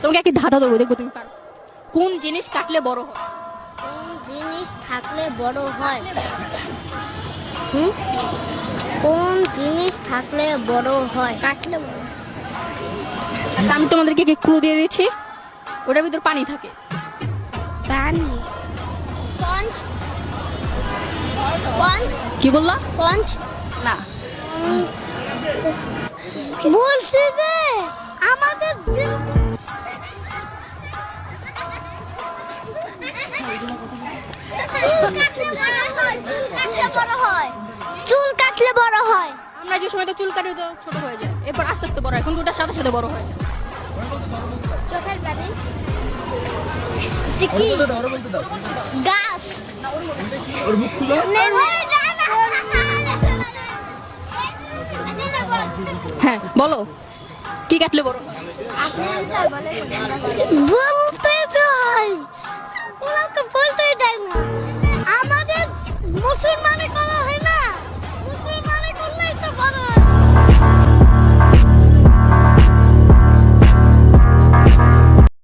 তোমাকে একটি ধাঁধা দেবো, দেখবো তুমি পারো। কোন জিনিস কাটলে বড় হয়? কোন জিনিস থাকলে বড় হয়? হুম, কোন জিনিস থাকলে বড় হয়? কাটলে বড়। আচ্ছা, আমি তোমাদেরকে একটি ক্লু দিয়ে দিচ্ছি, ওটার ভিতর পানি থাকে। পানি। পঞ্চ। পঞ্চ। কি বললা? পঞ্চ। না। বলছি যে আমাদের চুল কাটলে বড় হয়। আমরা যে সময় তো চুল কাটি তো ছোট হয়ে যায়, এরপর আস্তে আস্তে বড় হয়, কিন্তু ওটার সাথে সাথে বড় হয়। চোখের পানি। কি? গাছ। হ্যাঁ বলো, কি কাটলে বড় হয়? বল